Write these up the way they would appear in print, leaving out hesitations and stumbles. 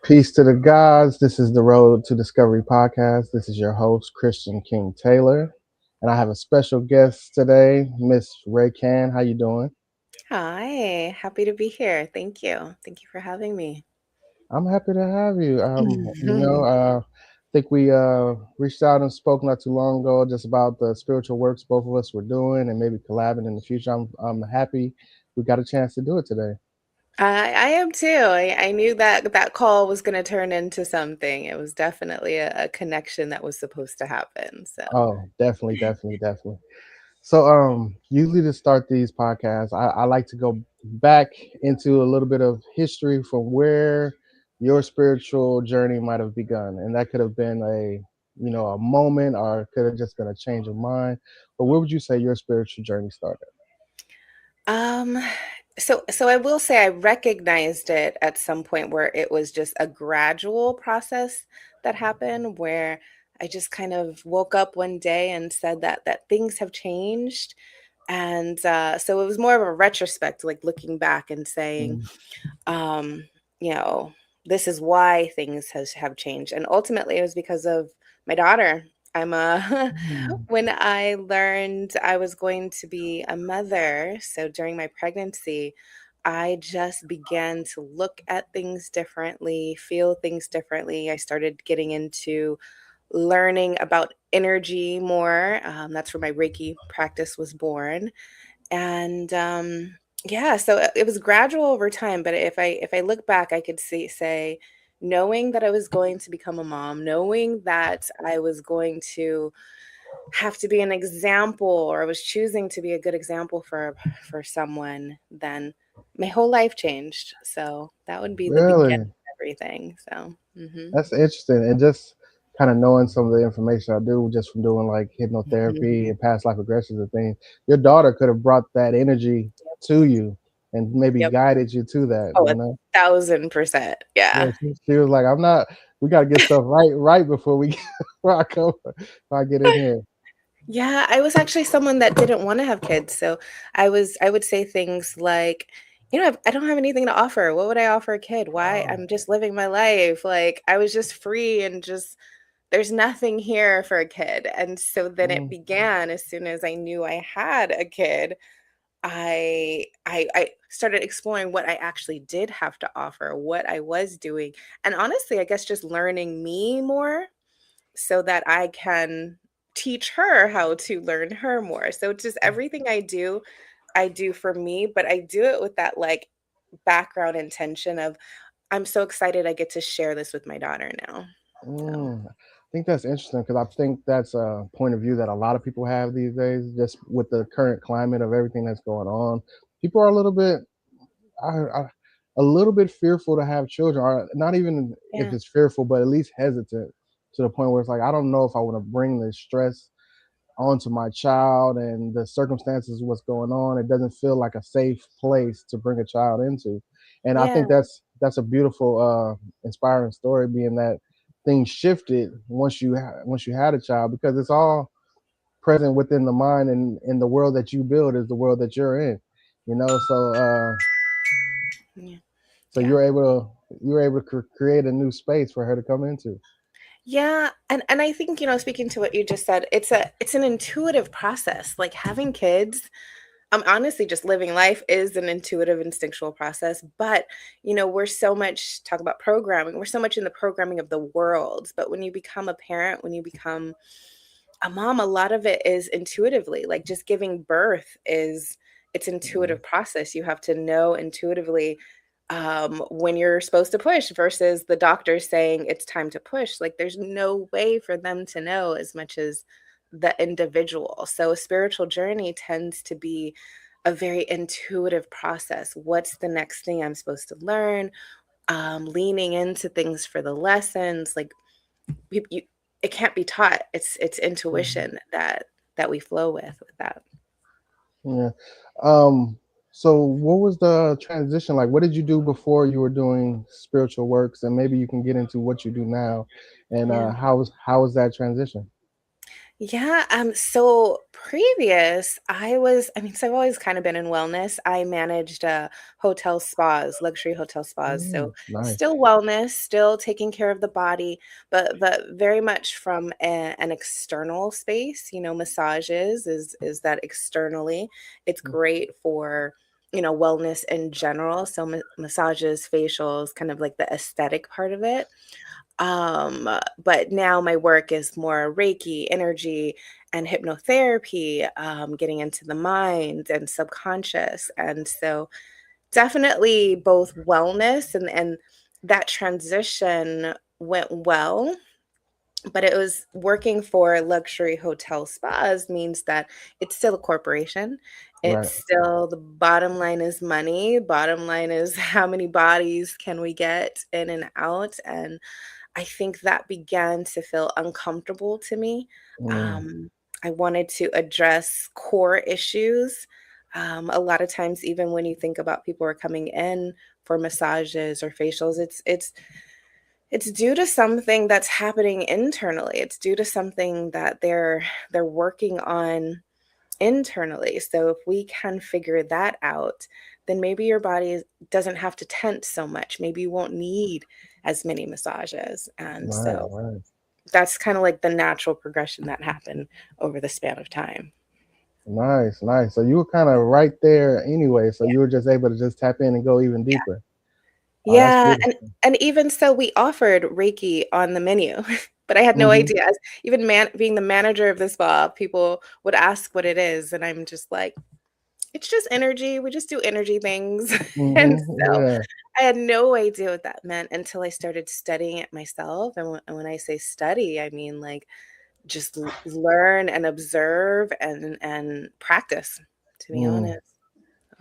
Peace to the gods. This is the Road to Discovery podcast. This is your host, Christian King Taylor. And I have a special guest today, Miss Rae Can. How you doing? Hi, happy to be here. Thank you. Thank you for having me. I'm happy to have you. I think we reached out and spoke not too long ago just about the spiritual works both of us were doing and maybe collabing in the future. I'm happy we got a chance to do it today. I am too. I knew that that call was going to turn into something. It was definitely a connection that was supposed to happen. So, Oh, definitely, definitely, definitely. So, usually to start these podcasts, I like to go back into a little bit of history from where your spiritual journey might have begun, and that could have been a moment, or it could have just been a change of mind. But where would you say your spiritual journey started? um, so I will say I recognized it at some point where it was just a gradual process that happened where I just kind of woke up one day and said that things have changed. And so it was more of a retrospect, like looking back and saying, Mm, um, you know, this is why things have changed. And ultimately it was because of my daughter. I'm a mm, when I learned I was going to be a mother, so during my pregnancy, I just began to look at things differently, feel things differently. I started getting into learning about energy more. That's where my Reiki practice was born. And yeah, so it was gradual over time, but if I look back, I could say knowing that I was going to become a mom, knowing that I was going to have to be an example, or I was choosing to be a good example for someone, then my whole life changed. So that would be the beginning really? of everything. So, mhm. That's interesting. And just kind of knowing some of the information I do just from doing like hypnotherapy Mhm. and past life regressions and things, your daughter could have brought that energy to you and maybe Yep. guided you to that, Oh, you know? 1,000%. Yeah, Yeah. she was like, I'm not, we got to get stuff right before before before I get in here. Yeah, I was actually someone that didn't wanna have kids, so I would say things like, I don't have anything to offer. What would I offer a kid? Why? Oh, I'm just living my life." Like, I was just free and just there's nothing here for a kid, and so then it mm, began as soon as I knew I had a kid, I started exploring what I actually did have to offer, what I was doing, and honestly, I guess just learning me more so that I can teach her how to learn her more. So just everything I do for me, but I do it with that like background intention of I'm so excited I get to share this with my daughter now. So, I think that's interesting because I think that's a point of view that a lot of people have these days, just with the current climate of everything that's going on. People are a little bit a little bit fearful to have children, or not even if yeah. it's fearful, but at least hesitant to the point where it's like, I don't know if I want to bring this stress onto my child and the circumstances, what's going on. It doesn't feel like a safe place to bring a child into. And I Yeah. think that's a beautiful, inspiring story, being that things shifted once you had a child because it's all present within the mind and in the world that you build is the world that you're in. You know, Yeah. so Yeah. you were able to create a new space for her to come into. Yeah, and I think, speaking to what you just said, it's an intuitive process. Like having kids, honestly just living life is an intuitive instinctual process, but we're so much talk about programming. We're so much in the programming of the world, but when you become a parent, when you become a mom, a lot of it is intuitively. Like just giving birth is it's Mm, intuitive process. You have to know intuitively when you're supposed to push versus the doctor saying it's time to push. Like there's no way for them to know as much as the individual. So a spiritual journey tends to be a very intuitive process. What's the next thing I'm supposed to learn? Leaning into things for the lessons. Like you, it can't be taught. It's mm, intuition that we flow with that. yeah. Um, so what was the transition like? What did you do before you were doing spiritual works? And maybe you can get into what you do now and Yeah. how was that transition? Yeah, so previous, so I've always kind of been in wellness. I managed hotel spas, luxury hotel spas. So Nice. still wellness, still taking care of the body, but very much from an external space. Massages is that externally. It's great for wellness in general. So massages, facials, kind of like the aesthetic part of it. But now my work is more Reiki, energy, and hypnotherapy, getting into the mind and subconscious. And so definitely both wellness and that transition went well. But it was working for luxury hotel spas means that it's still a corporation. It's Right. still the bottom line is money. Bottom line is how many bodies can we get in and out. And I think that began to feel uncomfortable to me. Mm, Um, I wanted to address core issues. A lot of times, even when you think about people who are coming in for massages or facials, it's due to something that's happening internally. It's due to something that they're working on internally. So if we can figure that out, then maybe your body doesn't have to tense so much. Maybe you won't need as many massages. And right. so Right. that's kind of like the natural progression that happened over the span of time. Nice. Nice. So you were kind of right there anyway. So Yeah. you were just able to just tap in and go even deeper. Oh, that's Yeah, beautiful. and even so, we offered Reiki on the menu, but I had no Hmm. idea. As even being the manager of the spa, people would ask what it is, and I'm just like, it's just energy. We just do energy things. And Hmm. so Yeah. I had no idea what that meant until I started studying it myself. And when I say study, I mean like just learn and observe and practice, to be Mm. honest.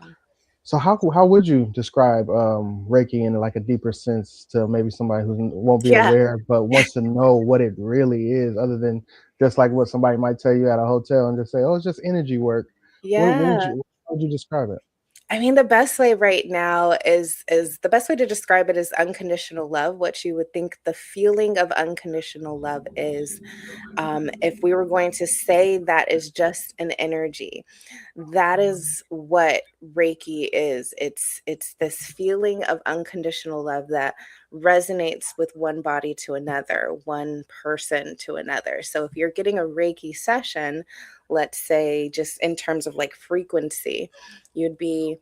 Um, So how would you describe Reiki in like a deeper sense to maybe somebody who won't be yeah, aware but wants to know what it really is, other than just like what somebody might tell you at a hotel and just say, "Oh, it's just energy work." What would yeah. you how would you describe it? I mean, the best way right now is the best way to describe it is unconditional love. What you would think the feeling of unconditional love is. If we were going to say that is just an energy, that is what Reiki is. It's this feeling of unconditional love that resonates with one body to another, one person to another. So if you're getting a Reiki session, let's say just in terms of like frequency, you'd be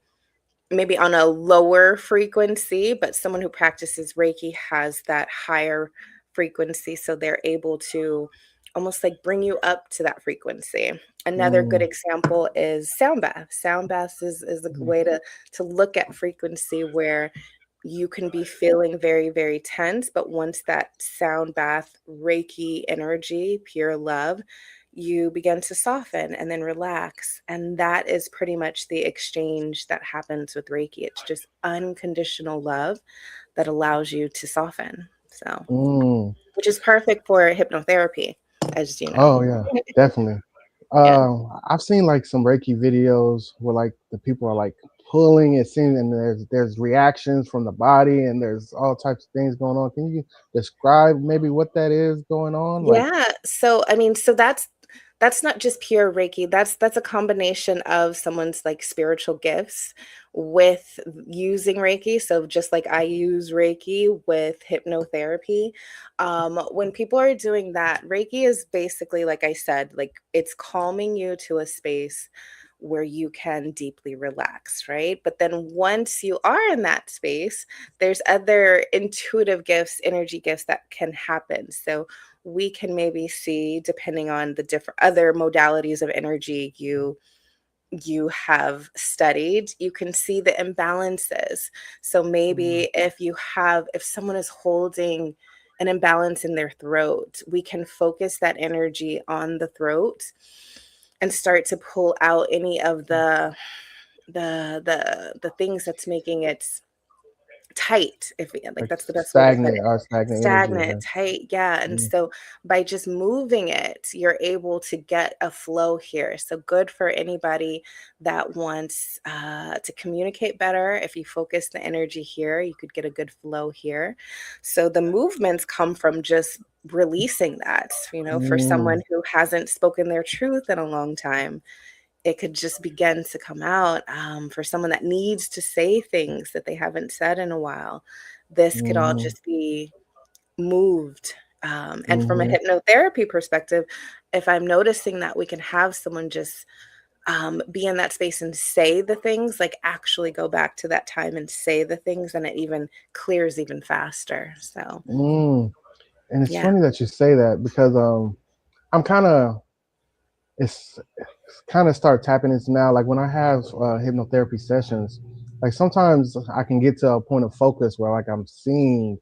maybe on a lower frequency, but someone who practices Reiki has that higher frequency. So they're able to almost like bring you up to that frequency. Another good Mm, example is sound bath. Sound baths is a mm, way to look at frequency where you can be feeling very, very tense, but once that sound bath, Reiki energy, pure love, you begin to soften and then relax. And that is pretty much the exchange that happens with Reiki. It's just unconditional love that allows you to soften. So, mm. which is perfect for hypnotherapy, as you know. Oh yeah, definitely. Yeah. I've seen like some Reiki videos where like the people are like pulling it, seems, and there's reactions from the body, and there's all types of things going on. Can you describe maybe what that is going on? Like, Yeah. So I mean, so that's not just pure Reiki. That's a combination of someone's like spiritual gifts with using Reiki. So just like I use Reiki with hypnotherapy. When people are doing that, Reiki is basically, like I said, like it's calming you to a space where you can deeply relax, right? But then once you are in that space, there's other intuitive gifts, energy gifts that can happen. So we can maybe see, depending on the different other modalities of energy you have studied, you can see the imbalances. So mm, maybe if someone is holding an imbalance in their throat, we can focus that energy on the throat and start to pull out any of the things that's making it tight, if like Like that's the best way to put stagnant it. or stagnant energy. Stagnant, Yeah. tight, yeah. And Mm, so by just moving it, you're able to get a flow here. So good for anybody that wants to communicate better. If you focus the energy here, you could get a good flow here. So the movements come from just releasing that, for mm, someone who hasn't spoken their truth in a long time, it could just begin to come out. For someone that needs to say things that they haven't said in a while, this could all mhm, just be moved. And from a mhm, hypnotherapy perspective, if I'm noticing that we can have someone just be in that space and say the things, like actually go back to that time and say the things, and it even clears even faster. So, mm. And it's yeah. funny that you say that because I'm kind of it's kind of start tapping into now. Like when I have hypnotherapy sessions, like sometimes I can get to a point of focus where like I'm seeing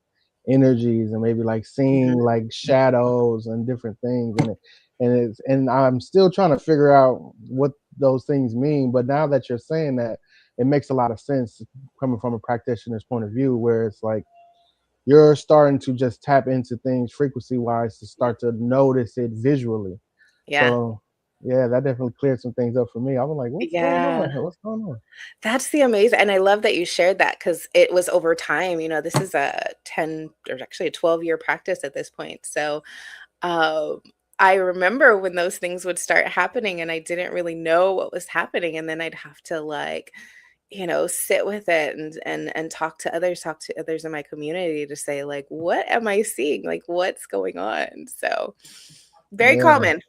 energies and maybe like seeing Mhm. like shadows and different things, and I'm still trying to figure out what those things mean. But now that you're saying that, it makes a lot of sense coming from a practitioner's point of view, where it's like you're starting to just tap into things frequency wise to start to notice it visually. Yeah. So yeah, that definitely cleared some things up for me. I was like, what's going Yeah. on here? What's going on? That's the amazing, and I love that you shared that because it was over time. This is a 10 or actually a 12-year practice at this point. So, um, I remember when those things would start happening and I didn't really know what was happening, and then I'd have to like, sit with it and talk to others in my community to say like, what am I seeing? Like, what's going on? So, very Yeah, common.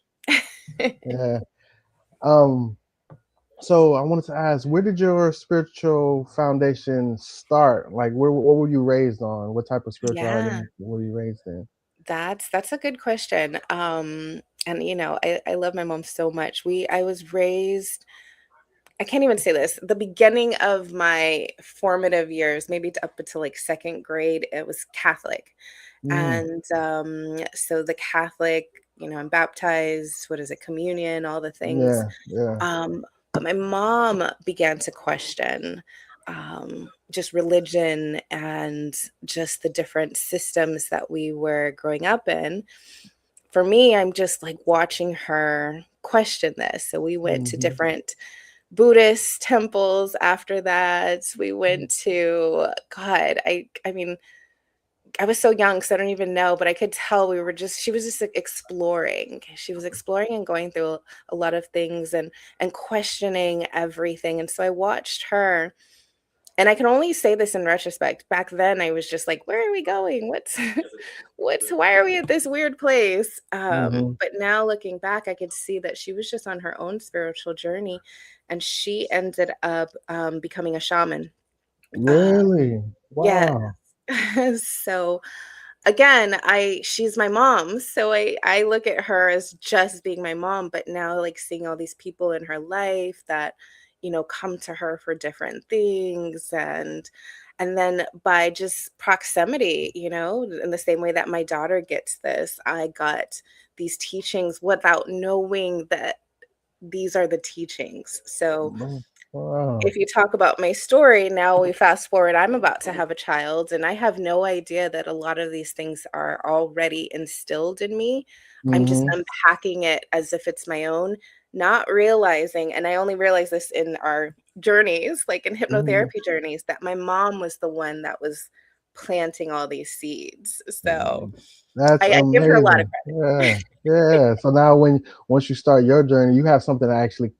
yeah. Um, so I wanted to ask, where did your spiritual foundation start? Like, what were you raised on? What type of spirituality Yeah. were you raised in? That's a good question. And I love my mom so much. I was raised, I can't even say this. The beginning of my formative years, maybe up until like second grade, it was Catholic. Mm, And so the Catholic, I'm baptized, what is it, communion, all the things. yeah, yeah. But my mom began to question just religion and just the different systems that we were growing up in. For me, I'm just like watching her question this. So we went to Hmm. different Buddhist temples after that. We went to God, I mean, I was so young, so I don't even know, but I could tell she was just like, exploring. She was exploring and going through a lot of things and questioning everything. And so I watched her, and I can only say this in retrospect. Back then I was just like, where are we going? What's why are we at this weird place? Hmm. But now looking back, I could see that she was just on her own spiritual journey, and she ended up becoming a shaman. Uh, Really? yeah. Wow. So again, I she's my mom, so I look at her as just being my mom, but now like seeing all these people in her life that come to her for different things, and then by just proximity, in the same way that my daughter gets this, I got these teachings without knowing that these are the teachings. So Wow. if you talk about my story, now we fast forward, I'm about to have a child, and I have no idea that a lot of these things are already instilled in me. I'm just Hmm. unpacking it as if it's my own, not realizing, and I only realized this in our journeys, like in Hmm. hypnotherapy journeys, that my mom was the one that was planting all these seeds. So That's I give her a lot of amazing. Yeah, yeah. So now when once you start your journey, you have something to actually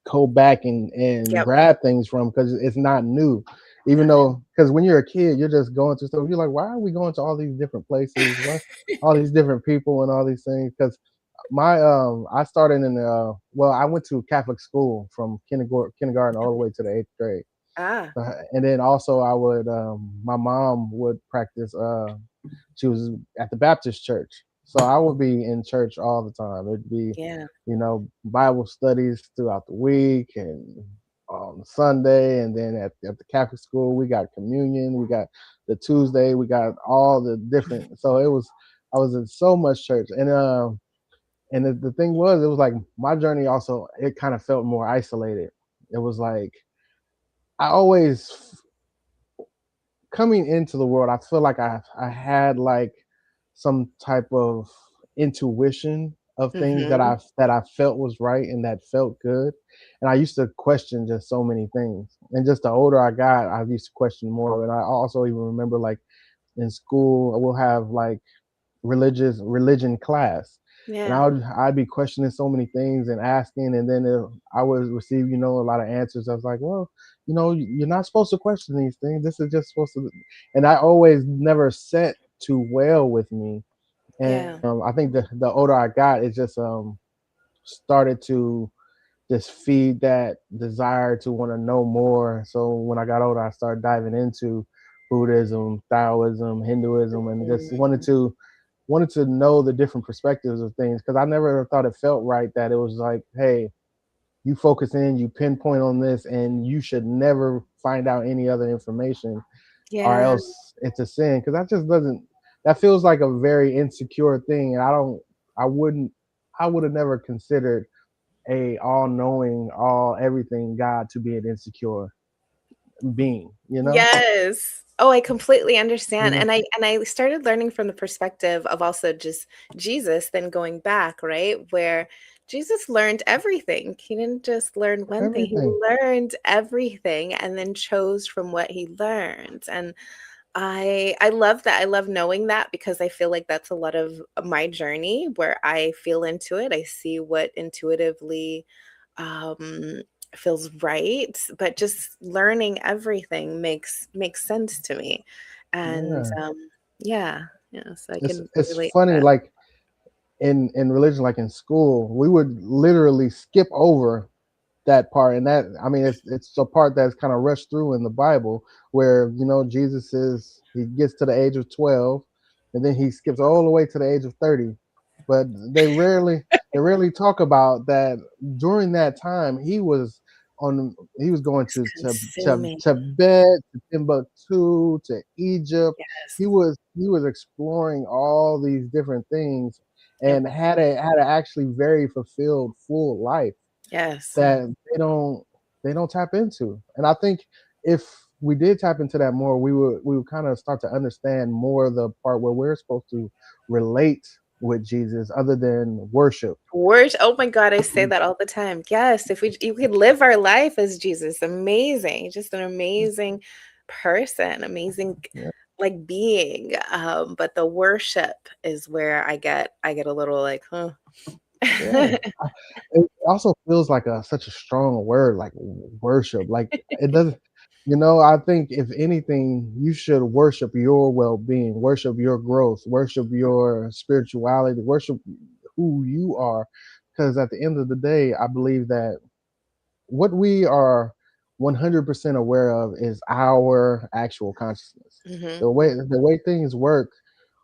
go back and yep. grab things from because it's not new. Even though, because when you're a kid, you're just going through stuff. You're like, why are we going to all these different places? Why all these different people and all these things? Because I started in well, I went to Catholic school from kindergarten all the way to the eighth grade. Ah, And then also I would my mom would practice she was at the Baptist church. So I would be in church all the time. It'd be, yeah. Bible studies throughout the week and on Sunday. And then at the Catholic school, we got communion. We got the Tuesday. We got all the different. So I was in so much church. And the thing was, it was like my journey also, it kind of felt more isolated. It was like, I always coming into the world, I feel like I had like some type of intuition of things Mhm. that I felt was right and that felt good. And I used to question just so many things. And just the older I got, I used to question more. And I also even remember like in school, we'll have like religion class, and Yeah. I'd be questioning so many things and asking, and then I would receive a lot of answers. I was like, well, you're not supposed to question these things. This is just supposed to, and I always never set too well with me. And Yeah. I think the older I got, it just started to just feed that desire to want to know more. So when I got older, I started diving into Buddhism, Taoism, Hinduism, and just Mhm. wanted to know the different perspectives of things, because I never thought it felt right that it was like, hey, you focus in, you pinpoint on this, and you should never find out any other information, or Yeah. else it's a sin. Because that just doesn't. That feels like a very insecure thing, and I don't. I wouldn't. I would have never considered a all knowing, all everything God to be an insecure being. You know. Yes. Oh, I completely understand, You and I started learning from the perspective of also just Jesus, then going back, right? Where Jesus learned everything. He didn't just learn one thing, he everything. learned everything and then chose from what he learned, and I love that. I love knowing that because I feel like that's a lot of my journey where I feel into it. I see what intuitively um feels right, but just learning everything makes sense to me. And Yeah. yeah, yeah, so I can It's relate to funny, that. like in religion, like in school, we would literally skip over that part. And that, I mean, it's a part that's kind of rushed through in the Bible, where Jesus is, he gets to the age of 12, and then he skips all the way to the age of 30. But they rarely talk about that. During that time, he was going It's to consuming. Tibet, to Timbuktu, to Egypt. Yes. He was exploring all these different things, Yep. and had a actually very fulfilled full life Yes. that they don't tap into. And I think if we did tap into that more, we would kind of start to understand more of the part where we're supposed to relate with Jesus other than worship. Worship. Oh my God, I say that all the time. Yes, if we you could live our life as Jesus, amazing, just an amazing person, amazing Yeah, like being. But the worship is where I get a little like, huh. yeah. It also feels like such a strong word, like worship. Like it doesn't. I think if anything, you should worship your well-being, worship your growth, worship your spirituality, worship who you are. Because at the end of the day, I believe that what we are 100% aware of is our actual consciousness. Hmm. The way things work,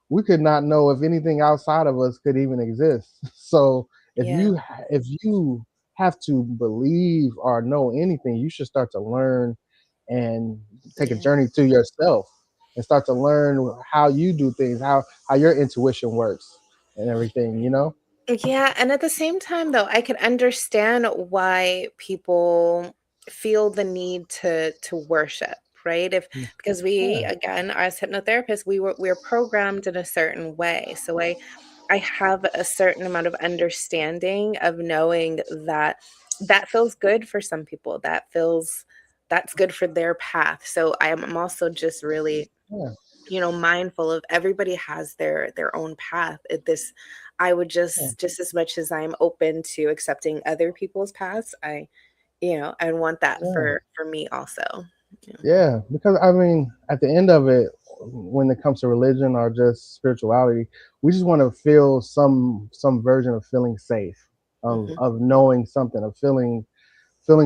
we could not know if anything outside of us could even exist. So Yeah. if you have to believe or know anything, you should start to learn and take a Yeah. journey to yourself and start to learn how you do things, how your intuition works and everything. Yeah, and at the same time though, I could understand why people feel the need to worship, right? If because we Yeah, again as hypnotherapists, we're programmed in a certain way. So I have a certain amount of understanding of knowing that that feels good for some people. That's good for their path. So I'm also just really yeah, mindful of everybody has their own path. This I would yeah, just as much as I'm open to accepting other people's paths, I want that yeah. for me also. Yeah. Yeah, because I mean, at the end of it, when it comes to religion or just spirituality, we just want to feel some version of feeling safe, Mhm. of knowing something, of feeling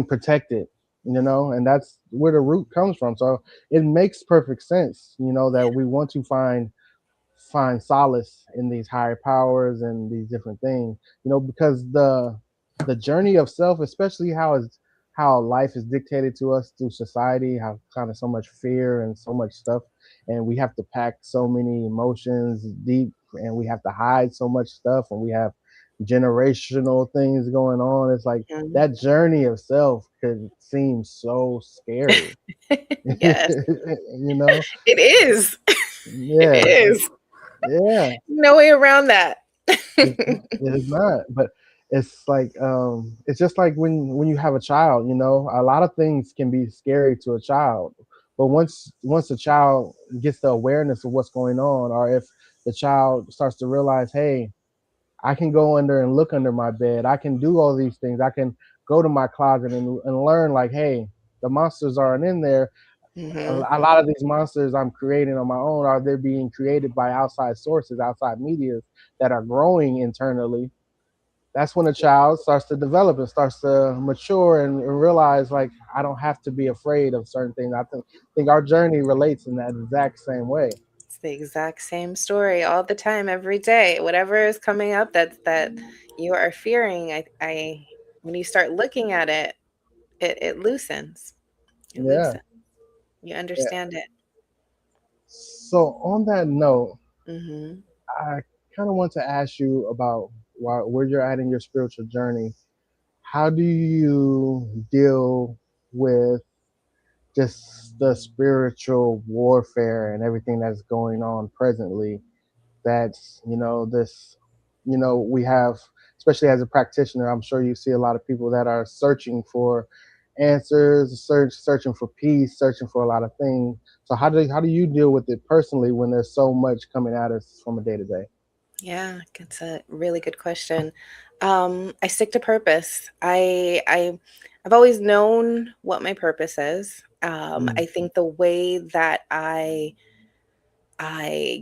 protected, and that's where the root comes from. So it makes perfect sense, that we want to find solace in these higher powers and these different things, because the journey of self, especially how life is dictated to us through society, how kind of so much fear and so much stuff, and we have to pack so many emotions deep, and we have to hide so much stuff, and we have generational things going on. It's like Mhm. that journey of self could seem so scary. Yes, You know? it is. It Yeah, is. yeah. No way around that. It's not, but it's just like when you have a child, you know, a lot of things can be scary to a child, but once a child gets the awareness of what's going on, or if the child starts to realize, hey, I can go under and look under my bed, I can do all these things, I can go to my closet and learn, like, hey, the monsters aren't in there. Mhm. A lot of these monsters I'm creating on my own, are they being created by outside sources, outside medias that are growing internally. That's when a child starts to develop and starts to mature and realize, like, I don't have to be afraid of certain things. I think our journey relates in that exact same way. It's the exact same story all the time, every day. Whatever is coming up that you are fearing, I when you start looking at it, it loosens. It Yeah, loosens. You yeah. understand it. So on that note, Mhm. I kind of want to ask you about where you're at in your spiritual journey. How do you deal with just the spiritual warfare and everything that's going on presently? That's, this, we have, especially as a practitioner, I'm sure you see a lot of people that are searching for answers, searching for peace, searching for a lot of things. So how do you deal with it personally when there's so much coming at us from a day to day? Yeah, it's a really good question. I stick to purpose. I've always known what my purpose is. Mm-hmm. I think the way that I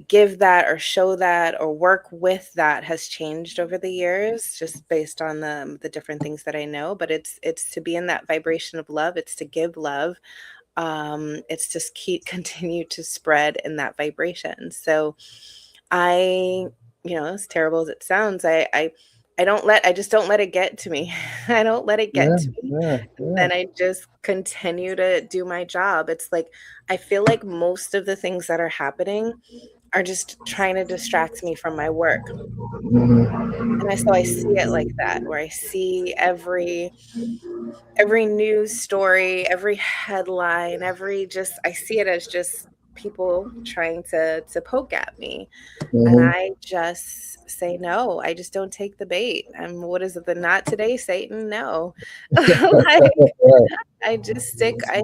give that or show that or work with that has changed over the years, just based on the different things that I know. But it's to be in that vibration of love. It's to give love. It's just keep continue to spread in that vibration. So I, as terrible as it sounds, I just don't let it get to me. I don't let it get Yeah, to me. yeah, yeah. Then I just continue to do my job. It's like I feel like most of the things that are happening are just trying to distract me from my work. Mm-hmm. And I see it like that, where I see every news story, every headline, every just I see it as just people trying to poke at me. And Mm-hmm. I just say no. I just don't take the bait. And what is it? The not today, Satan? No. Like Right. I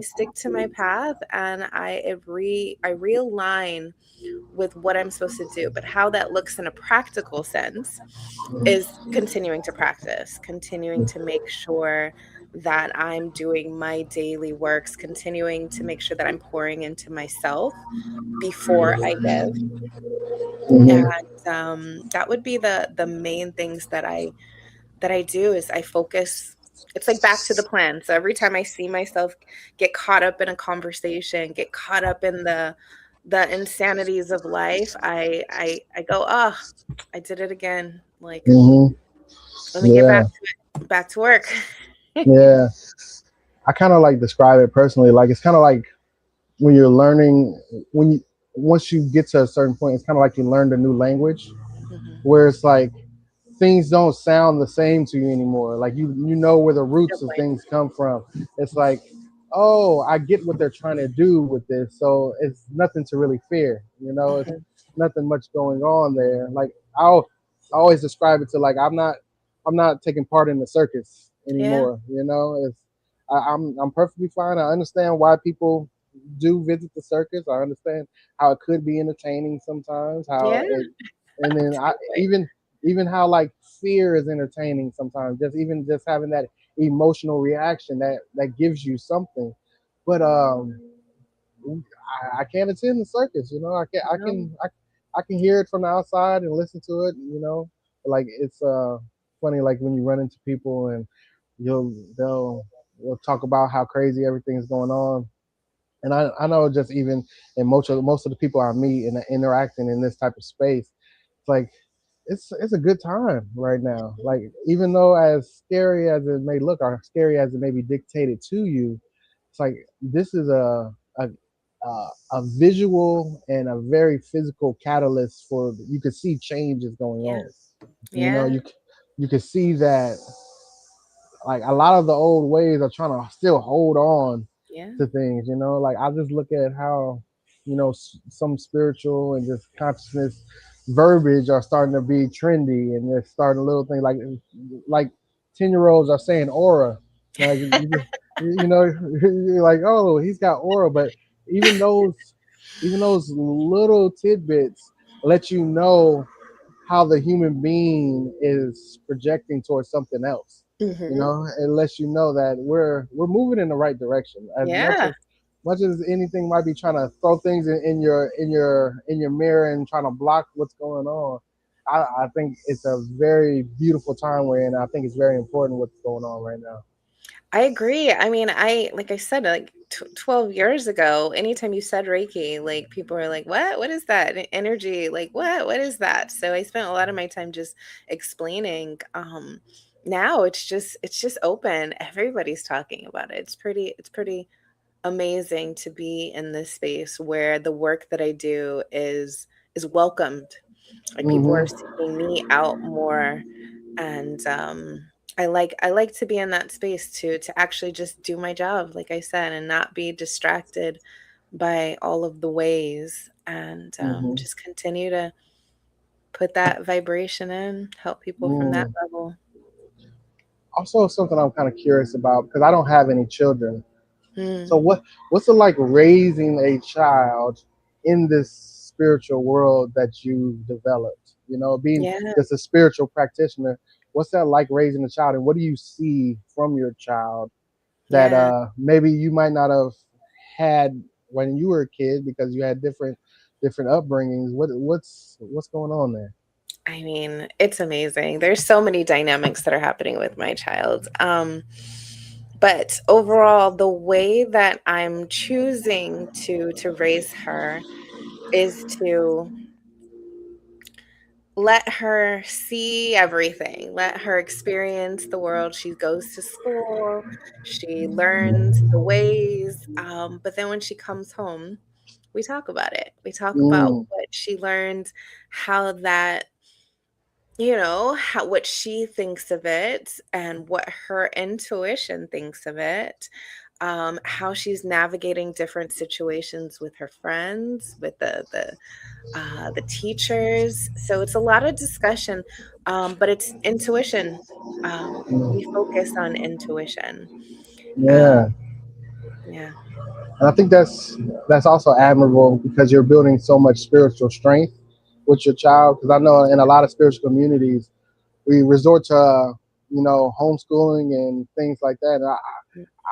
stick to my path, and I realign with what I'm supposed to do. But how that looks in a practical sense is continuing to practice, continuing to make sure that I'm doing my daily works, continuing to make sure that I'm pouring into myself before I give. And Mm-hmm. that would be the main things that I do is I focus. It's like back to the plan. So every time I see myself get caught up in a conversation, get caught up in the insanities of life, I go, oh, I did it again. Like, Mm-hmm. let me get Yeah, back to work. yeah. I kind of like describe it personally. Like, it's kind of like when you're learning, when you once you get to a certain point, it's kind of like you learned a new language, Mhm. where it's like things don't sound the same to you anymore. Like, you know where the roots Good of point. things come from. It's like, oh, I get what they're trying to do with this. So it's nothing to really fear. It's Mhm. nothing much going on there. Like, I always describe it to, like, I'm not taking part in the circus Yeah. anymore. I'm perfectly fine. I understand why people do visit the circus. I understand how it could be entertaining sometimes. Yeah. And then I Totally. even how, like, fear is entertaining sometimes. Just having that emotional reaction that gives you something. But I can't attend the circus. No. I can hear it from the outside and listen to it. Like, it's funny, like when you run into people and they'll talk about how crazy everything's going on. And I know, just even in most of the people I meet and interacting in this type of space, it's like it's a good time right now. Like, even though as scary as it may look, or scary as it may be dictated to you, it's like this is a visual and a very physical catalyst for, you could see changes going Yeah. on. You know, Yeah. you can see that like a lot of the old ways are trying to still hold on Yeah. to things. Like I just look at how some spiritual and just consciousness verbiage are starting to be trendy, and they're starting little things like 10-year olds are saying aura. Like you're like, oh, he's got aura. But even those even those little tidbits let you know how the human being is projecting towards something else. Hmm. It lets you know that we're moving in the right direction. As Yeah. much as anything might be trying to throw things in your mirror and trying to block what's going on. I think it's a very beautiful time we're in. I think it's very important what's going on right now. I agree. I mean, like I said, like 12 years ago, anytime you said Reiki, like people were like, "What? What is that? Energy? Like what? What is that?" So I spent a lot of my time just explaining. Now it's just open. Everybody's talking about it. It's pretty amazing to be in this space where the work that I do is welcomed. Like people are Hmm. seeking me out more, and I like to be in that space to actually just do my job, like I said, and not be distracted by all of the ways, and Hmm. just continue to put that vibration in, help people from that Mm. level. Also, something I'm kind of curious about because I don't have any children. So Hmm. what's it like raising a child in this spiritual world that you've developed? Being Yeah, just a spiritual practitioner, what's that like raising a child, and what do you see from your child that yeah. maybe you might not have had when you were a kid because you had different upbringings? What's going on there? I mean, it's amazing. There's so many dynamics that are happening with my child. But overall, the way that I'm choosing to raise her is to let her see everything, let her experience the world. She goes to school, she learns the ways, but then when she comes home, we talk about it. We talk about Mm, what she learned, how that, how what she thinks of it and what her intuition thinks of it, how she's navigating different situations with her friends, with the teachers. So it's a lot of discussion, but it's intuition. We focus on intuition. Um, yeah. yeah, And I think that's also admirable because you're building so much spiritual strength with your child. Because I know in a lot of spiritual communities, we resort to homeschooling and things like that. And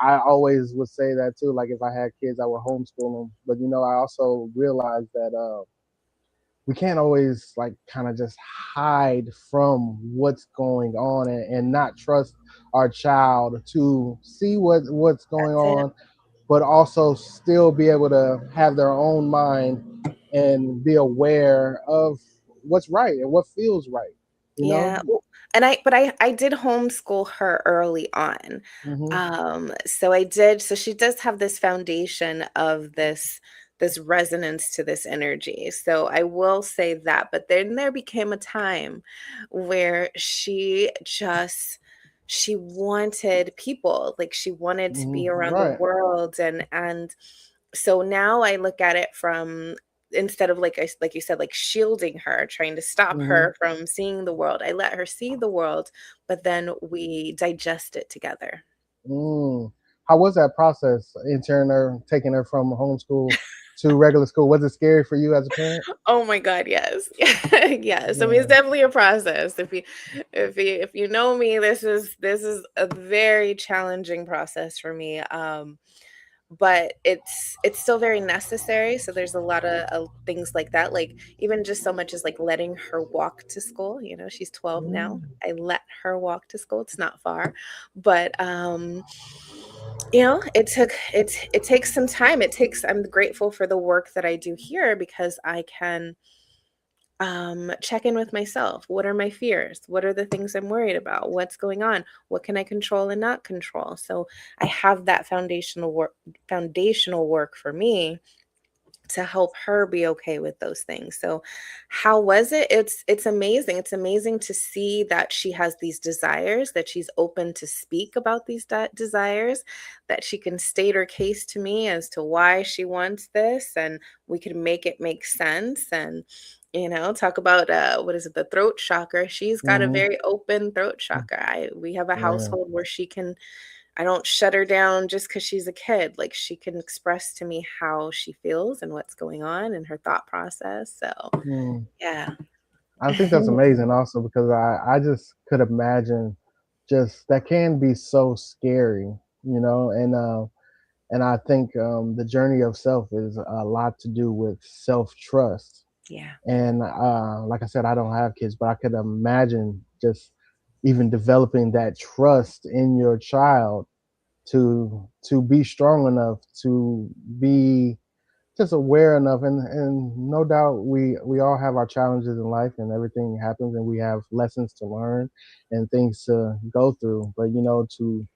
I always would say that too. Like if I had kids, I would homeschool them. But I also realized that we can't always like kind of just hide from what's going on and not trust our child to see what's going that's it. on, but also still be able to have their own mind and be aware of what's right and what feels right. You know. Yeah, well, and but I did homeschool her early on. Hmm. So I did, so she does have this foundation of this resonance to this energy. So I will say that, but then there became a time where she wanted people, like she wanted to Hmm. be around the Right. world, and so now I look at it from, instead of like you said, like shielding her, trying to stop Hmm. her from seeing the world, I let her see the world, but then we digest it together. Mm. How was that process? Interning her, taking her from homeschool to regular school. Was it scary for you as a parent? Oh my God, yes. Yes. I mean, it's Yeah. definitely a process. If you know me, this is a very challenging process for me. But it's still very necessary. So there's a lot of things like that, like even just so much as like letting her walk to school. She's 12 now. Mm. I let her walk to school. It's not far, but it takes some time. I'm grateful for the work that I do here because I can check in with myself. What are my fears? What are the things I'm worried about? What's going on? What can I control and not control? So I have that foundational work for me to help her be okay with those things. So how was it? It's amazing. It's amazing to see that she has these desires, that she's open to speak about these desires, that she can state her case to me as to why she wants this, and we can make it make sense. And talk about what is it, the throat chakra. She's got a Hmm. very open throat chakra. We have a Yeah. household where she can, I don't shut her down just because she's a kid. Like, she can express to me how she feels and what's going on in her thought process. So, Mm. yeah. I think that's amazing also because I just could imagine just that can be so scary, and I think the journey of self is a lot to do with self trust. Yeah. And like I said, I don't have kids, but I could imagine just even developing that trust in your child to be strong enough to be just aware enough, and no doubt we all have our challenges in life and everything happens and we have lessons to learn and things to go through, but to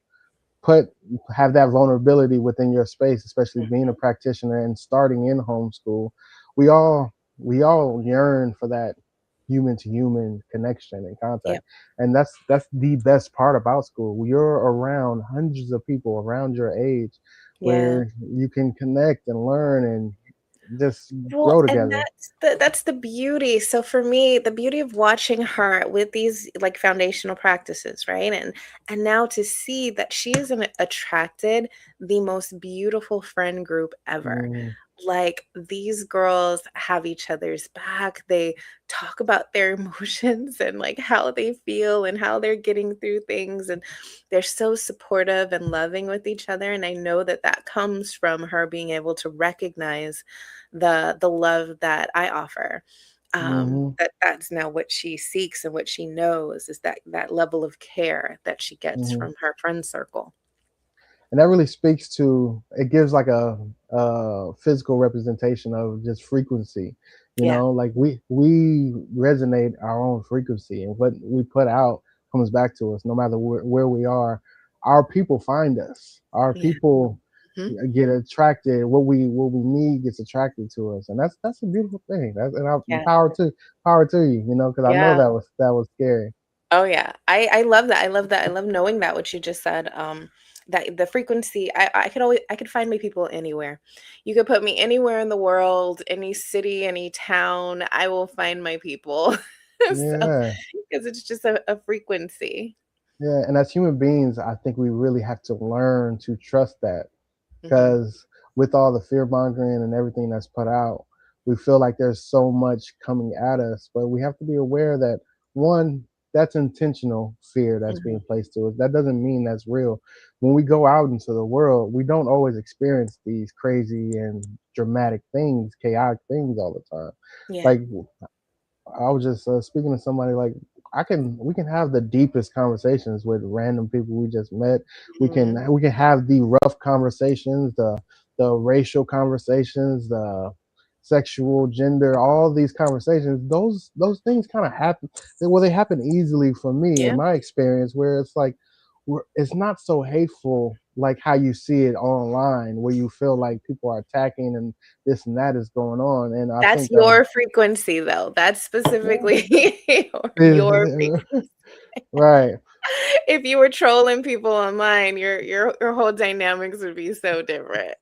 put have that vulnerability within your space, especially being a Mhm. practitioner and starting in homeschool. We all yearn for that human to human connection and Yep. contact, and that's the best part about school. You're around hundreds of people around your age Yeah. where you can connect and learn and just Well, grow and together. that's the beauty. So for me, the beauty of watching her with these like foundational practices, right? And now to see that she is attracted the most beautiful friend group ever. Mm-hmm. Like, these girls have each other's back. They talk about their emotions and like how they feel and how they're getting through things, and they're so supportive and loving with each other. And I know that that comes from her being able to recognize the love that I offer. Mm-hmm. That's now what she seeks, and what she knows is that level of care that she gets Mm-hmm. from her friend circle. And that really speaks to, it gives like a physical representation of just frequency, Yeah. like we resonate our own frequency, and what we put out comes back to us no matter where we are. Our people find us, our Yeah. people Mhm. get attracted, what we need gets attracted to us, and that's a beautiful thing. That's and Yeah. power to you, because I know Yeah. that was scary. Oh yeah. I love that. I love that. I love knowing that, what you just said. That the frequency, I could find my people anywhere. You could put me anywhere in the world, any city, any town, I will find my people. So, Yeah. because it's just a frequency. Yeah, and as human beings, I think we really have to learn to trust that, Hmm. because with all the fear mongering and everything that's put out, we feel like there's so much coming at us. But we have to be aware that, one, that's intentional fear that's Hmm. being placed to us. That doesn't mean that's real. When we go out into the world, we don't always experience these crazy and dramatic things, chaotic things all the time. Yeah. Like, I was just speaking to somebody like, we can have the deepest conversations with random people we just met. We Hmm. can we can have the rough conversations, the racial conversations, the sexual, gender, all these conversations. Those things kind of happen. Well, they happen easily for me in Yeah. my experience, where it's like it's not so hateful like how you see it online, where you feel like people are attacking and this and that is going on. And I That's think your frequency, though. That's yeah. specifically your frequency. Right. If you were trolling people online, your whole dynamics would be so different.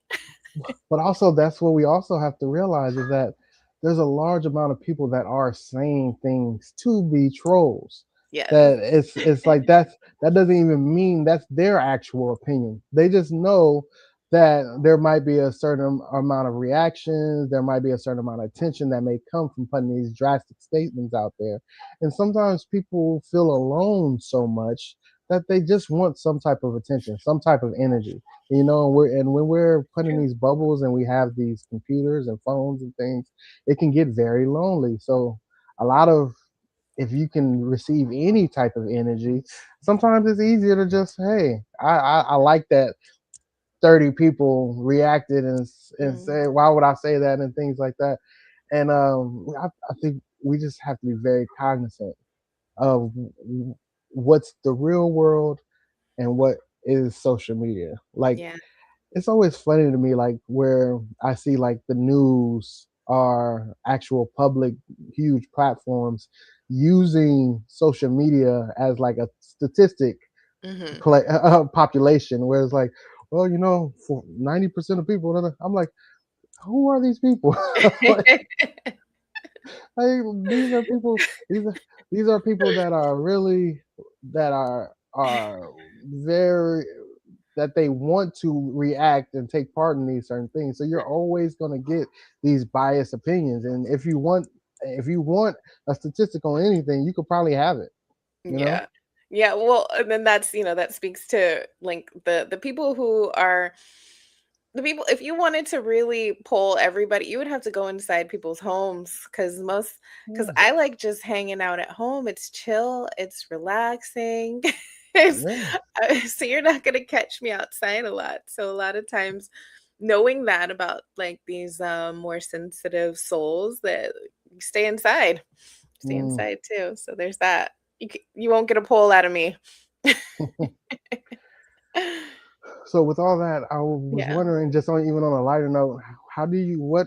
But also, that's what we also have to realize is that there's a large amount of people that are saying things to be trolls. Yes. That it's like that doesn't even mean that's their actual opinion. They just know that there might be a certain amount of reactions, there might be a certain amount of attention that may come from putting these drastic statements out there. And sometimes people feel alone so much that they just want some type of attention, some type of energy. And when we're put in True. these bubbles and we have these computers and phones and things, it can get very lonely. So a lot of if you can receive any type of energy, sometimes it's easier to just, hey, I like that 30 people reacted and Mhm. say, why would I say that, and things like that. And I think we just have to be very cognizant of what's the real world and what is social media. Like, Yeah. it's always funny to me, like where I see like the news are actual public huge platforms using social media as like a statistic Hmm. population, where it's like, well, for 90% of people, I'm like, who are these people? like, Like, these are people. These are people that are really that are very that they want to react and take part in these certain things. So you're always going to get these biased opinions, and if you want a statistic on anything, you could probably have it. You know? Yeah. Yeah, well, and then that's, that speaks to like the people who are the people. If you wanted to really poll everybody, you would have to go inside people's homes because Yeah, I like just hanging out at home. It's chill, it's relaxing. It's, yeah. so you're not going to catch me outside a lot. So a lot of times knowing that about like these more sensitive souls that stay Mm. inside too. So there's that. You won't get a poll out of me. So with all that, I was Yeah. wondering, just on even on a lighter note, how do you what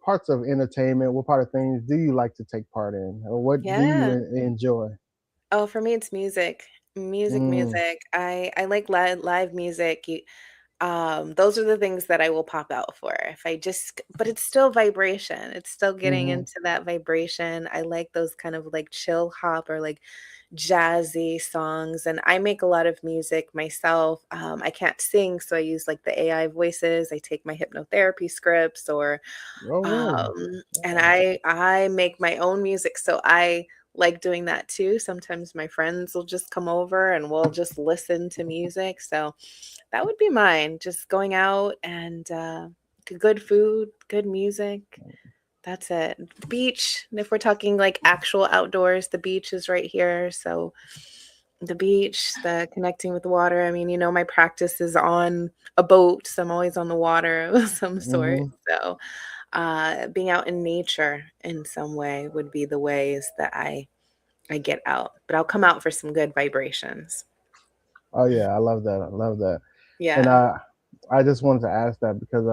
parts of entertainment, what part of things do you like to take part in, or what do you Yeah. enjoy? Oh, for me, it's music. Music, Mm, music. I like live music. Those are the things that I will pop out for. If I just, but it's still vibration. It's still getting hmm. into that vibration. I like those kind of like chill hop or like jazzy songs. And I make a lot of music myself. I can't sing, so I use like the AI voices. I take my hypnotherapy scripts or Oh, really? and Wow. I make my own music, so I like doing that too. Sometimes my friends will just come over and we'll just listen to music. So that would be mine. Just going out and good food, good music. That's it. The beach. And if we're talking like actual outdoors, the beach is right here. So the beach, the connecting with the water. I mean, my practice is on a boat, so I'm always on the water of some sort. Hmm. So being out in nature in some way would be the ways that I get out. But I'll come out for some good vibrations. Oh yeah, I love that. I love that. And Yeah. I just wanted to ask that because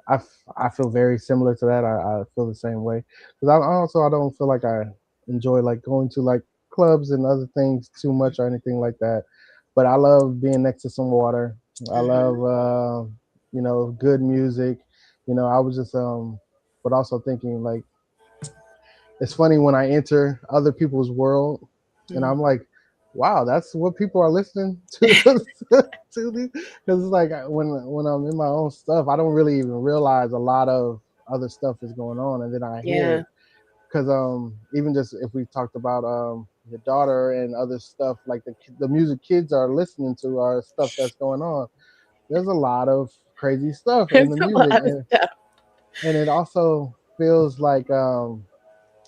I feel very similar to that. I feel the same way because I don't feel like I enjoy like going to like clubs and other things too much or anything like that. But I love being next to some water. I Hmm. love good music. I was just but also thinking like it's funny when I enter other people's world and I'm like, wow, that's what people are listening to to me. Because it's like when I'm in my own stuff, I don't really even realize a lot of other stuff is going on, and then I hear Yeah. it. Because even just if we talked about your daughter and other stuff, like the music kids are listening to are stuff that's going on. There's a lot of crazy stuff in It's the a music, lot of stuff. and it also feels like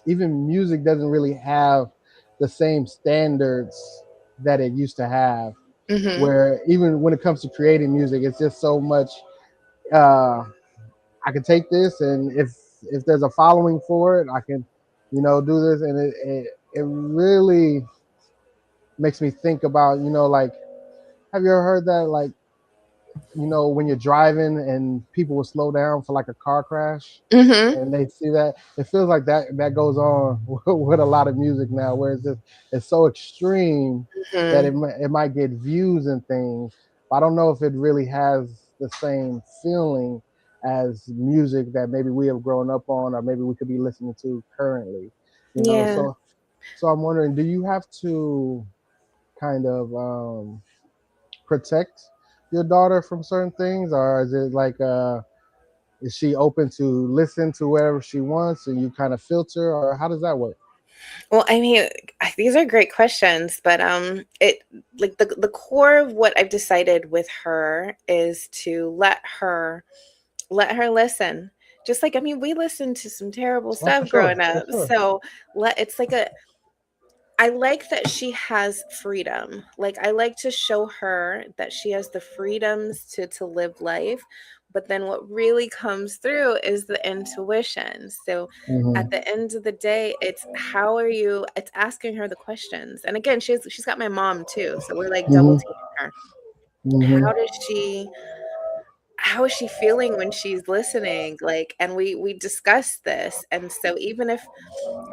even music doesn't really have the same standards that it used to have. Hmm. Where even when it comes to creating music, it's just so much. Uh, I can take this, and if there's a following for it, I can, do this, and it really makes me think about, like, have you ever heard that, like, when you're driving and people will slow down for like a car crash Hmm. and they see that, it feels like that goes on with a lot of music now, where it's so extreme that Hmm. it might get views and things. But I don't know if it really has the same feeling as music that maybe we have grown up on, or maybe we could be listening to currently. Yeah. So I'm wondering, do you have to kind of protect your daughter from certain things, or is it like is she open to listen to whatever she wants and you kind of filter, or how does that work? Well, I mean, these are great questions, but it like the core of what I've decided with her is to let her listen. Just like, I mean, we listened to some terrible Oh, for stuff sure, growing for up. sure. So it's like I like that she has freedom. Like I like to show her that she has the freedoms to live life. But then what really comes through is the intuition. So at Hmm. the end of the day, it's asking her the questions. And again, she's got my mom too. So we're like double Hmm. teaming her. Hmm. How does she how is she feeling when she's listening? Like, and we discuss this. And so even if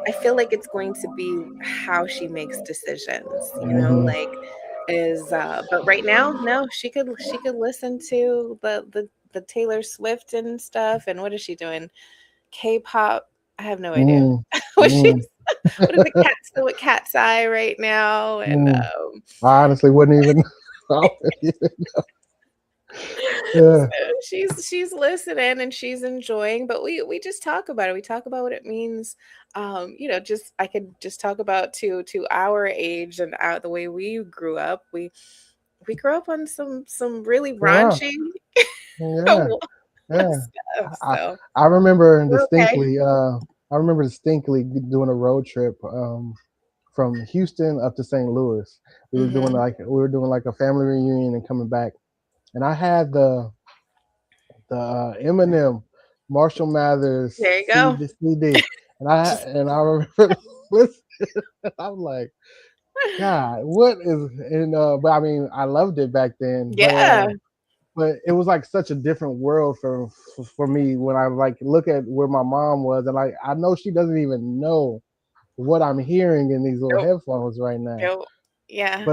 I feel like it's going to be how she makes decisions, Hmm. like is but right now, no, she could listen to the Taylor Swift and stuff. And what is she doing? K-pop. I have no idea. Mm. what she's Mm. what is the cat's eye right now? And Mm. I honestly wouldn't even. Yeah. so she's listening and she's enjoying, but we just talk about it. We talk about what it means. Just I could just talk about to our age and the way we grew up. We grew up on some really Yeah. raunchy Yeah. Yeah. stuff. I So I remember we're okay. distinctly. I remember distinctly doing a road trip from Houston up to St. Louis. Hmm. We were doing like a family reunion and coming back, and I had the Eminem Marshall Mathers There you go. CD, and I remember listening. I'm like, God, what is and but I mean, I loved it back then, Yeah. but it was like such a different world for me when I like look at where my mom was, and like I know she doesn't even know what I'm hearing in these little Nope. headphones right now. Nope. Yeah.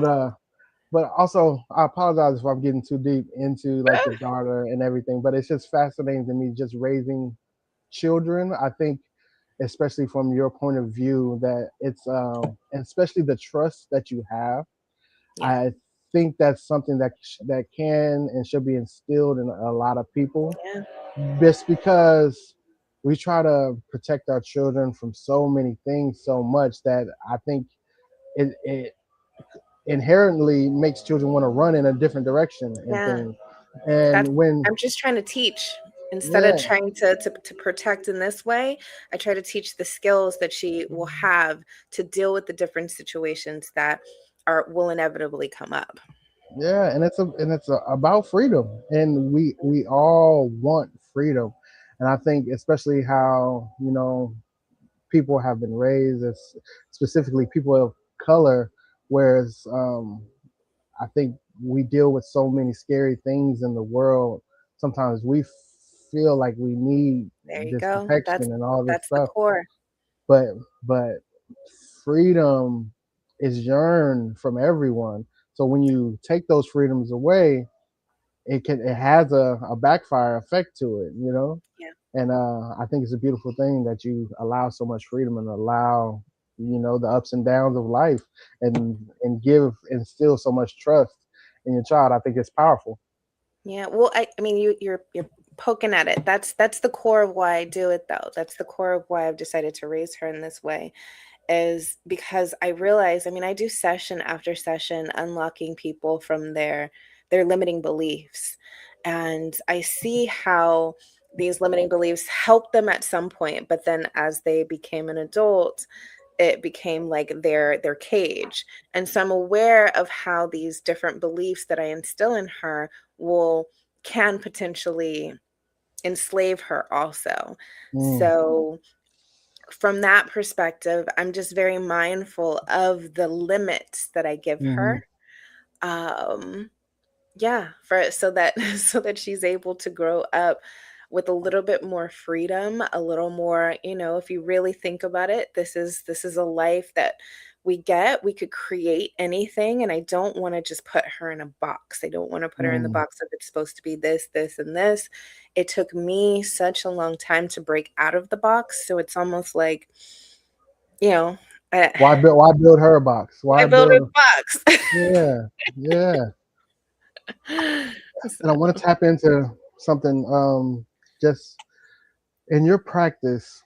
But also I apologize if I'm getting too deep into like your daughter and everything, but it's just fascinating to me just raising children. I think especially from your point of view that it's and especially the trust that you have. Yeah. I think that's something that can and should be instilled in a lot of people, Yeah. just because we try to protect our children from so many things so much that I think it inherently makes children want to run in a different direction and Yeah. things. That's And when I'm just trying to teach instead of yeah, trying to protect in this way. I try to teach the skills that she will have to deal with the different situations that are will inevitably come up. yeah, about freedom, and we all want freedom, and I think especially how people have been raised as specifically people of color, whereas I think we deal with so many scary things in the world. Sometimes we feel like we need There you this go. That's protection and all this that's the stuff, core. but but freedom is yearned from everyone. So when you take those freedoms away, it has a backfire effect to it, Yeah. and I think it's a beautiful thing that you allow so much freedom and allow the ups and downs of life, and give instill so much trust in your child. I think it's powerful. Yeah. Well, I mean you're poking at it. That's the core of why I do it though. That's the core of why I've decided to raise her in this way. Is because I realize, I mean, I do session after session unlocking people from their limiting beliefs. And I see how these limiting beliefs help them at some point, but then as they became an adult, it became like their cage. And so I'm aware of how these different beliefs that I instill in her will can potentially enslave her also. Mm, So from that perspective, I'm just very mindful of the limits that I give hmm. her. Um, yeah, for so that so that she's able to grow up with a little bit more freedom, a little more, if you really think about it, this is a life that we get. We could create anything, and I don't want to just put her in a box. I don't want to put her in the Mm. box of it's supposed to be this, this, and this. It took me such a long time to break out of the box, so it's almost like, you know, I, Why build her a box? I Why built a build? box. Yeah, yeah. And I want So, to tap into something. Just in your practice,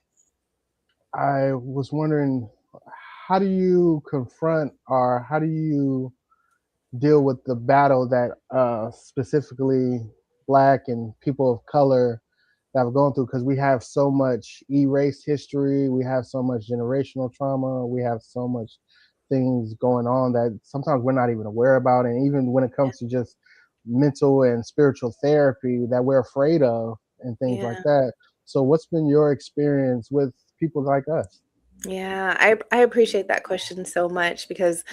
I was wondering, how do you confront, or how do you deal with the battle that specifically Black and people of color that have gone through? Because we have so much erased history, we have so much generational trauma, we have so much things going on that sometimes we're not even aware about, and even when it yeah, comes to just mental and spiritual therapy that we're afraid of and things like yeah. that. So what's been your experience with people like us? Yeah, I appreciate that question so much because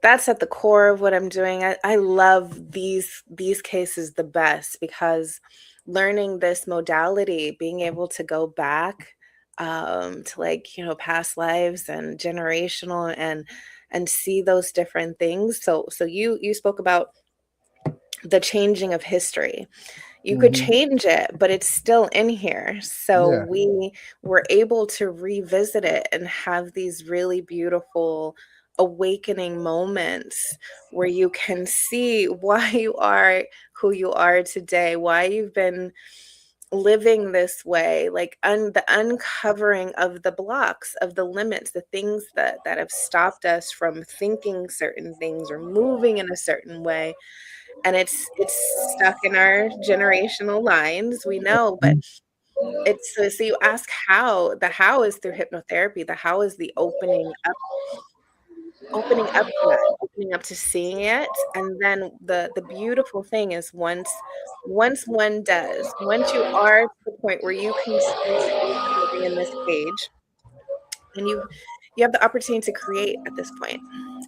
that's at the core of what I'm doing. I love these cases the best because learning this modality, being able to go back to, like, past lives and generational, and see those different things. So you spoke about the changing of history. You could Hmm. change it, but it's still in here. So Yeah. we were able to revisit it and have these really beautiful awakening moments where you can see why you are who you are today, why you've been living this way, like the uncovering of the blocks, of the limits, the things that have stopped us from thinking certain things or moving in a certain way. And it's stuck in our generational lines, we know. But it's so you ask how. The how is through hypnotherapy. The how is the opening up to that, opening up to seeing it. And then the beautiful thing is, once one does, once you are to the point where you can see that you are living in this cage, and you have the opportunity to create at this point.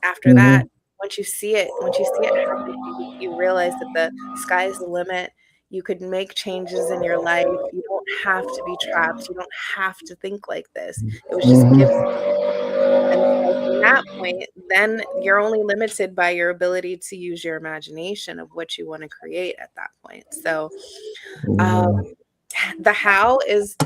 After that, Hmm. once you see it happen, you realize that the sky is the limit. You could make changes in your life. You don't have to be trapped. You don't have to think like this. It was just given. Hmm. And so from that point, then you're only limited by your ability to use your imagination of what you want to create at that point. So um, Yeah. the how is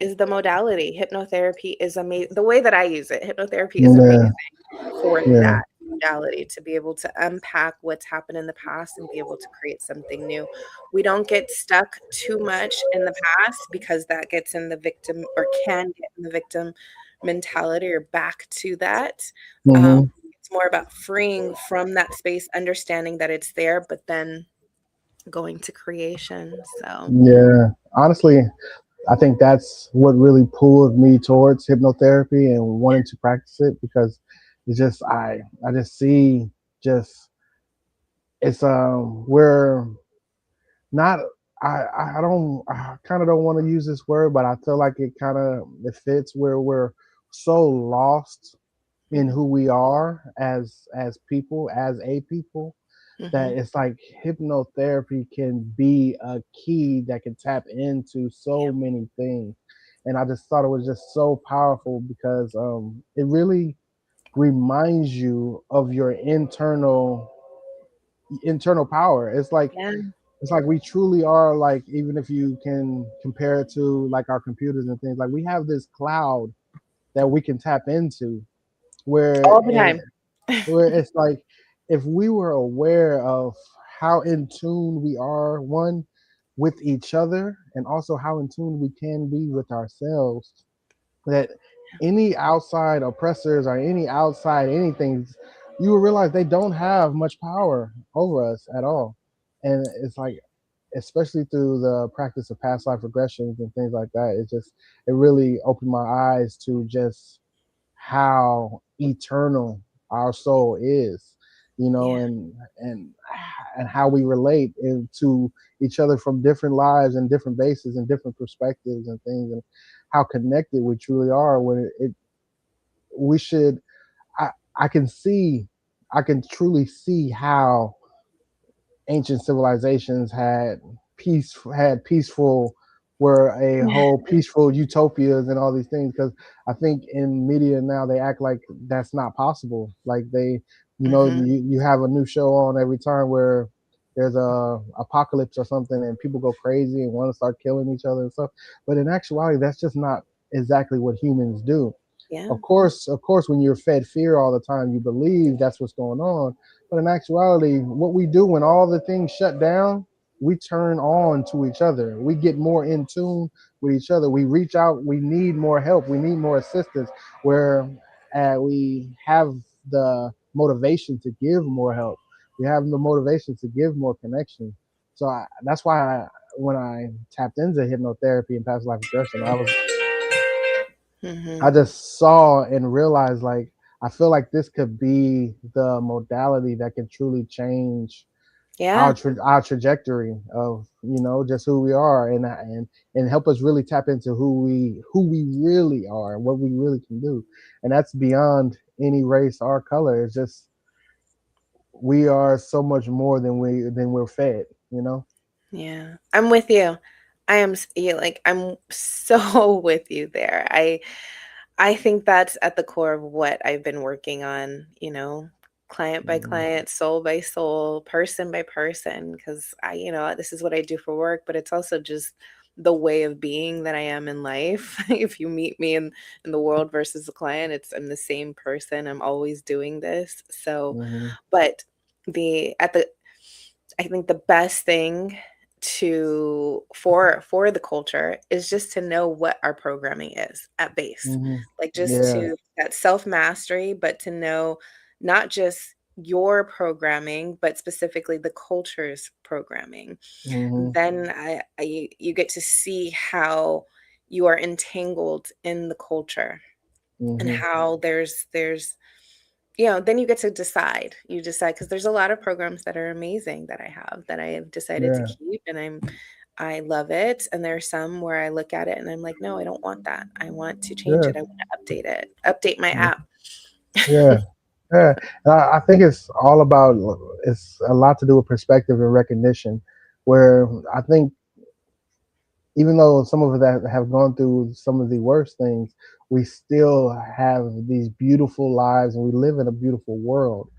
the modality. Hypnotherapy is amazing. The way that I use it, hypnotherapy is amazing Yeah. for Yeah. that modality, to be able to unpack what's happened in the past and be able to create something new. We don't get stuck too much in the past, because that gets in the victim, or can get in the victim mentality, or back to that. Um, Hmm. it's more about freeing from that space, understanding that it's there, but then going to creation. So Yeah. Honestly, I think that's what really pulled me towards hypnotherapy and wanting to practice it, because it's just I just see, just it's we're not, I kind of don't want to use this word, but I feel like it fits, where we're so lost in mhm, who we are as people, as a people, that mhm, it's like hypnotherapy can be a key that can tap into yeah, so many things. And I just thought it was just so powerful, because it really reminds you of your internal power. yeah, It's like we truly are, like, even if you can compare it to like our computers and things, like we have this cloud that we can tap into, where all the it time. where it's like, if we were aware of how in tune we are, one, with each other, and also how in tune we can be with ourselves, that any outside oppressors or any outside anything, you will realize they don't have much power over us at all. And it's like, especially through the practice of past life regressions and things like that, it really opened my eyes to just how eternal our soul is, Yeah, and and how we relate to each other from different lives and different bases and different perspectives and things, and how connected we truly are. When we should, I I can see, I can truly see how ancient civilizations had peaceful, were a whole peaceful utopias and all these things, because I think in media now they act like that's not possible. Like they, mhm, you have a new show on every time where there's a apocalypse or something, and people go crazy and want to start killing each other and stuff. But in actuality, that's just not exactly what humans do. yeah, Of course, when you're fed fear all the time, you believe that's what's going on. But in actuality, what we do when all the things shut down, we turn on to each other. We get more in tune with each other. We reach out. We need more help. We need more assistance. Where we have the motivation to give more help. We have the motivation to give more connection. So that's why when I tapped into hypnotherapy and past life regression, mhm, I just saw and realized, like, I feel like this could be the modality that can truly change yeah. our trajectory of, just who we are, and help us really tap into who we really are and what we really can do. And that's beyond any race or color. It's just, we are so much more than we're fed. Yeah. I'm with you. Yeah, like I'm so with you there. I think that's at the core of what I've been working on, client by Hmm. client, soul by soul, person by person, because this is what I do for work, but it's also just the way of being that I am in life. If you meet me in the world versus the client, I'm the same person. I'm always doing this. So, Hmm. but the I think the best thing for the culture is just to know what our programming is at base. Hmm. Like just Yeah. to that self-mastery, but to know not just your programming, but specifically the culture's programming. Hmm. Then you get to see how you are entangled in the culture and Hmm. how then you get to decide. You decide because there's a lot of programs that are amazing that I have that I have decided to Yeah. keep, and I love it. And there are some where I look at it and I'm like, no, I don't want that. I want to change Yeah. it. I want to update it. Update my app. Yeah. Yeah. And I think it's all about, it's a lot to do with perspective and recognition, where I think even though some of us that have gone through some of the worst things, we still have these beautiful lives and we live in a beautiful world.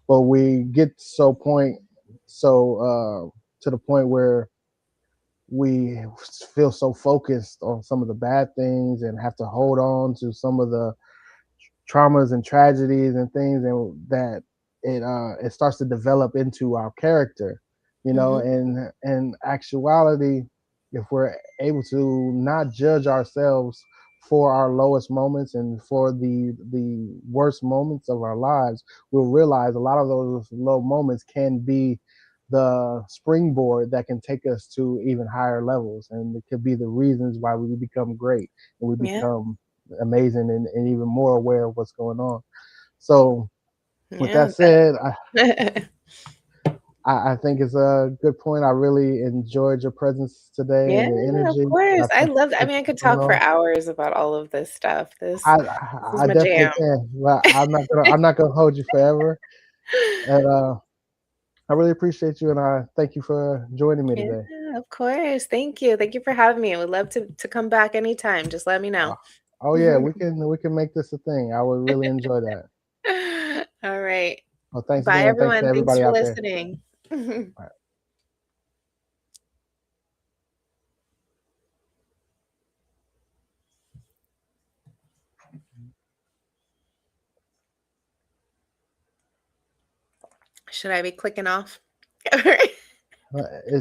But we get to the point where we feel so focused on some of the bad things and have to hold on to some of the traumas and tragedies and things, and that it starts to develop into our character, Hmm. and in actuality, if we're able to not judge ourselves for our lowest moments and for the worst moments of our lives, we'll realize a lot of those low moments can be the springboard that can take us to even higher levels, and it could be the reasons why we become great and we Yeah. become amazing, and even more aware of what's going on. So, with Yeah. that said, I think it's a good point. I really enjoyed your presence today Yeah, and your of energy. I course. I thank mean, I you for could coming talk for on. hours about all of this stuff. This is I my definitely jam. can. But I'm not gonna hold you forever. And I really appreciate you, and I thank you for joining me Yeah, today. of course. Thank you. Thank you for having me. I would love to come back anytime. Just let me Uh, know. oh yeah, we can make this a thing. I would really enjoy that. All right. Well, thanks Bye, again, and thanks to everyone. Thanks everybody for out there. listening. All right. Should I be clicking off? All right. It's